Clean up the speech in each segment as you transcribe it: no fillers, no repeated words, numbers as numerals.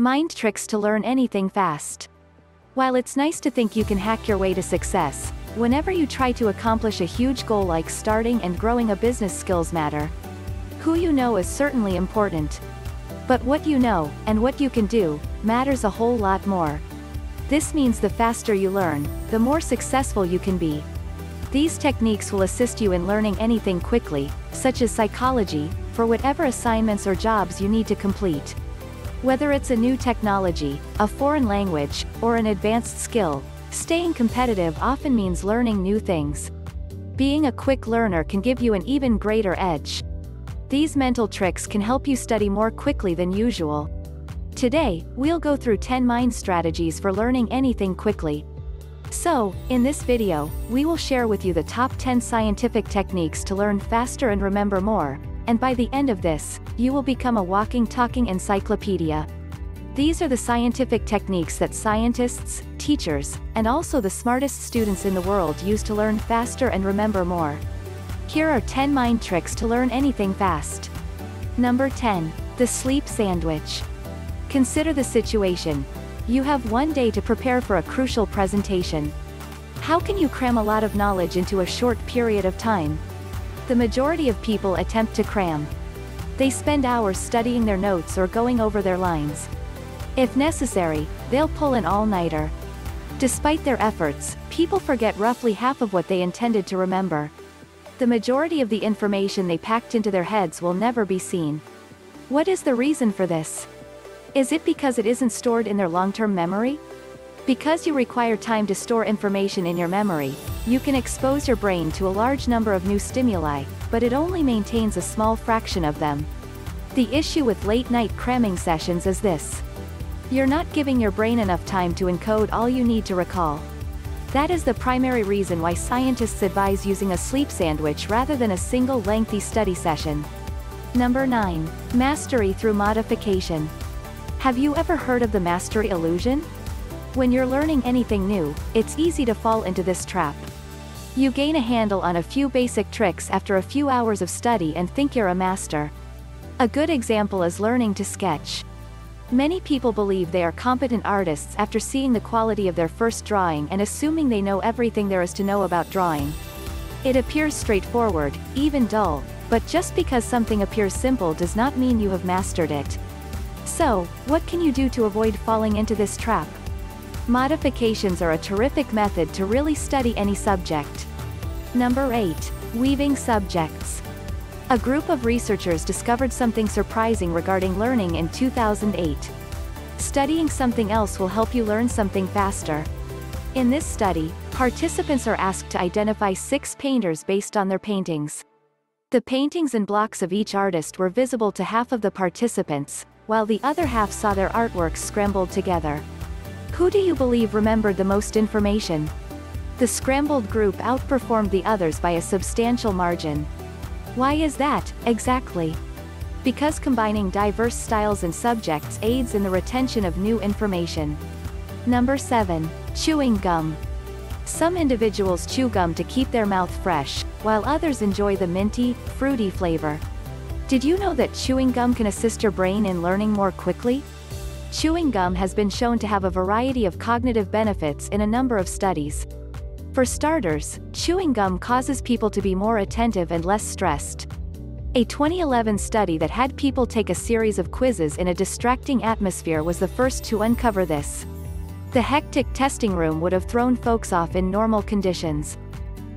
Mind tricks to learn anything fast. While it's nice to think you can hack your way to success, whenever you try to accomplish a huge goal like starting and growing a business, skills matter. Who you know is certainly important. But what you know, and what you can do, matters a whole lot more. This means the faster you learn, the more successful you can be. These techniques will assist you in learning anything quickly, such as psychology, for whatever assignments or jobs you need to complete. Whether it's a new technology, a foreign language, or an advanced skill, staying competitive often means learning new things. Being a quick learner can give you an even greater edge. These mental tricks can help you study more quickly than usual. Today, we'll go through 10 mind strategies for learning anything quickly. So, in this video, we will share with you the top 10 scientific techniques to learn faster and remember more, and by the end of this, you will become a walking, talking encyclopedia. These are the scientific techniques that scientists, teachers, and also the smartest students in the world use to learn faster and remember more. Here are 10 mind tricks to learn anything fast. Number 10. The sleep sandwich. Consider the situation. You have one day to prepare for a crucial presentation. How can you cram a lot of knowledge into a short period of time? The majority of people attempt to cram. They spend hours studying their notes or going over their lines. If necessary, they'll pull an all-nighter. Despite their efforts, people forget roughly half of what they intended to remember. The majority of the information they packed into their heads will never be seen. What is the reason for this? Is it because it isn't stored in their long-term memory? Because you require time to store information in your memory, you can expose your brain to a large number of new stimuli, but it only maintains a small fraction of them. The issue with late-night cramming sessions is this. You're not giving your brain enough time to encode all you need to recall. That is the primary reason why scientists advise using a sleep sandwich rather than a single lengthy study session. Number 9. Mastery through modification. Have you ever heard of the mastery illusion? When you're learning anything new, it's easy to fall into this trap. You gain a handle on a few basic tricks after a few hours of study and think you're a master. A good example is learning to sketch. Many people believe they are competent artists after seeing the quality of their first drawing and assuming they know everything there is to know about drawing. It appears straightforward, even dull, but just because something appears simple does not mean you have mastered it. So, what can you do to avoid falling into this trap? Modifications are a terrific method to really study any subject. Number 8. Weaving subjects. A group of researchers discovered something surprising regarding learning in 2008. Studying something else will help you learn something faster. In this study, participants are asked to identify 6 painters based on their paintings. The paintings and blocks of each artist were visible to half of the participants, while the other half saw their artworks scrambled together. Who do you believe remembered the most information? The scrambled group outperformed the others by a substantial margin. Why is that, exactly? Because combining diverse styles and subjects aids in the retention of new information. Number 7. Chewing gum. Some individuals chew gum to keep their mouth fresh, while others enjoy the minty, fruity flavor. Did you know that chewing gum can assist your brain in learning more quickly? Chewing gum has been shown to have a variety of cognitive benefits in a number of studies. For starters, chewing gum causes people to be more attentive and less stressed. A 2011 study that had people take a series of quizzes in a distracting atmosphere was the first to uncover this. The hectic testing room would have thrown folks off in normal conditions.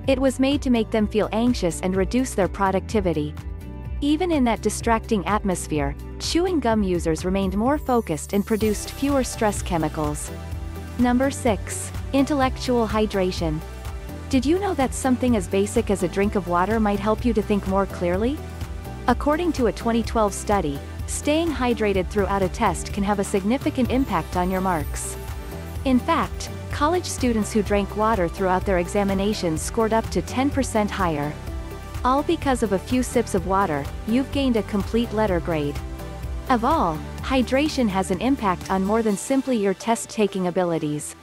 It was made to make them feel anxious and reduce their productivity. Even in that distracting atmosphere, chewing gum users remained more focused and produced fewer stress chemicals. Number 6. Intellectual hydration. Did you know that something as basic as a drink of water might help you to think more clearly? According to a 2012 study, staying hydrated throughout a test can have a significant impact on your marks. In fact, college students who drank water throughout their examinations scored up to 10% higher. All because of a few sips of water, you've gained a complete letter grade. Of all, hydration has an impact on more than simply your test-taking abilities.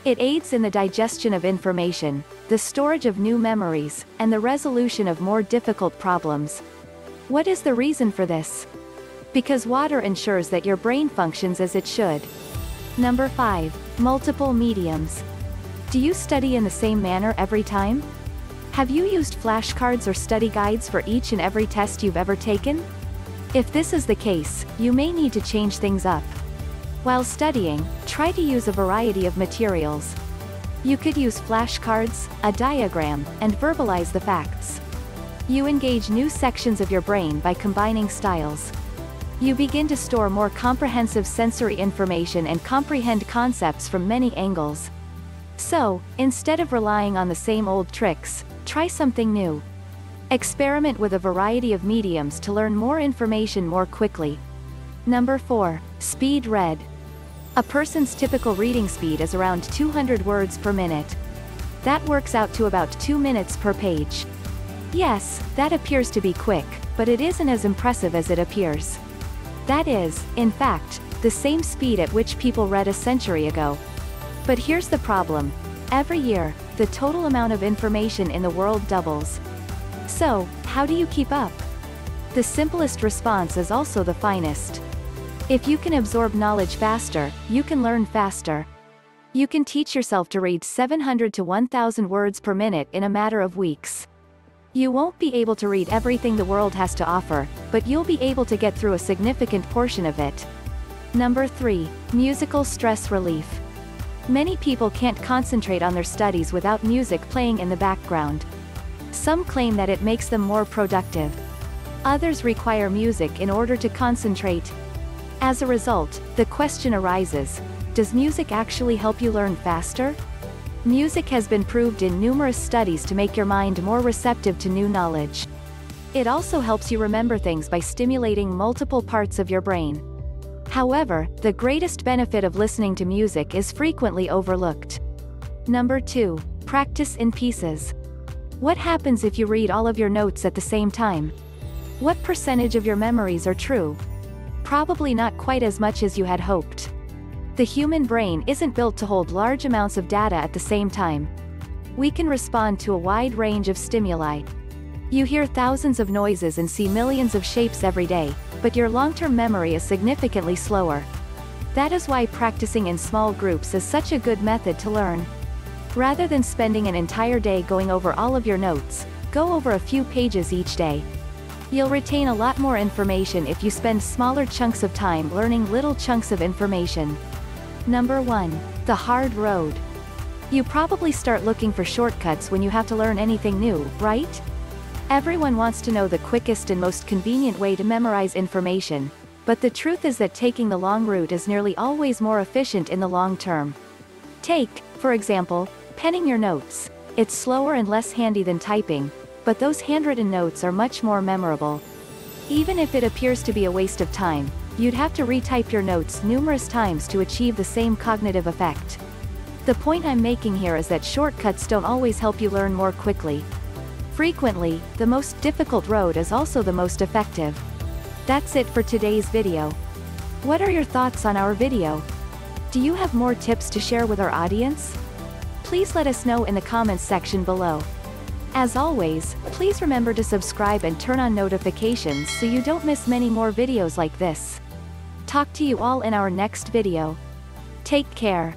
It aids in the digestion of information, the storage of new memories, and the resolution of more difficult problems. What is the reason for this? Because water ensures that your brain functions as it should. Number 5. Multiple mediums. Do you study in the same manner every time? Have you used flashcards or study guides for each and every test you've ever taken? If this is the case, you may need to change things up. While studying, try to use a variety of materials. You could use flashcards, a diagram, and verbalize the facts. You engage new sections of your brain by combining styles. You begin to store more comprehensive sensory information and comprehend concepts from many angles. So, instead of relying on the same old tricks, try something new. Experiment with a variety of mediums to learn more information more quickly. Number 4. Speed read. A person's typical reading speed is around 200 words per minute. That works out to about 2 minutes per page. Yes, that appears to be quick, but it isn't as impressive as it appears. That is, in fact, the same speed at which people read a century ago. But here's the problem. Every year, the total amount of information in the world doubles. So, how do you keep up? The simplest response is also the finest. If you can absorb knowledge faster, you can learn faster. You can teach yourself to read 700 to 1,000 words per minute in a matter of weeks. You won't be able to read everything the world has to offer, but you'll be able to get through a significant portion of it. Number 3. Musical stress relief. Many people can't concentrate on their studies without music playing in the background. Some claim that it makes them more productive. Others require music in order to concentrate. As a result, the question arises, does music actually help you learn faster? Music has been proved in numerous studies to make your mind more receptive to new knowledge. It also helps you remember things by stimulating multiple parts of your brain. However, the greatest benefit of listening to music is frequently overlooked. Number 2. Practice in pieces. What happens if you read all of your notes at the same time? What percentage of your memories are true? Probably not quite as much as you had hoped. The human brain isn't built to hold large amounts of data at the same time. We can respond to a wide range of stimuli. You hear thousands of noises and see millions of shapes every day, but your long-term memory is significantly slower. That is why practicing in small groups is such a good method to learn. Rather than spending an entire day going over all of your notes, go over a few pages each day. You'll retain a lot more information if you spend smaller chunks of time learning little chunks of information. Number 1. The hard road. You probably start looking for shortcuts when you have to learn anything new, right? Everyone wants to know the quickest and most convenient way to memorize information, but the truth is that taking the long route is nearly always more efficient in the long term. Take, for example, penning your notes. It's slower and less handy than typing, but those handwritten notes are much more memorable. Even if it appears to be a waste of time, you'd have to retype your notes numerous times to achieve the same cognitive effect. The point I'm making here is that shortcuts don't always help you learn more quickly. Frequently, the most difficult road is also the most effective. That's it for today's video. What are your thoughts on our video? Do you have more tips to share with our audience? Please let us know in the comments section below. As always, please remember to subscribe and turn on notifications so you don't miss many more videos like this. Talk to you all in our next video. Take care.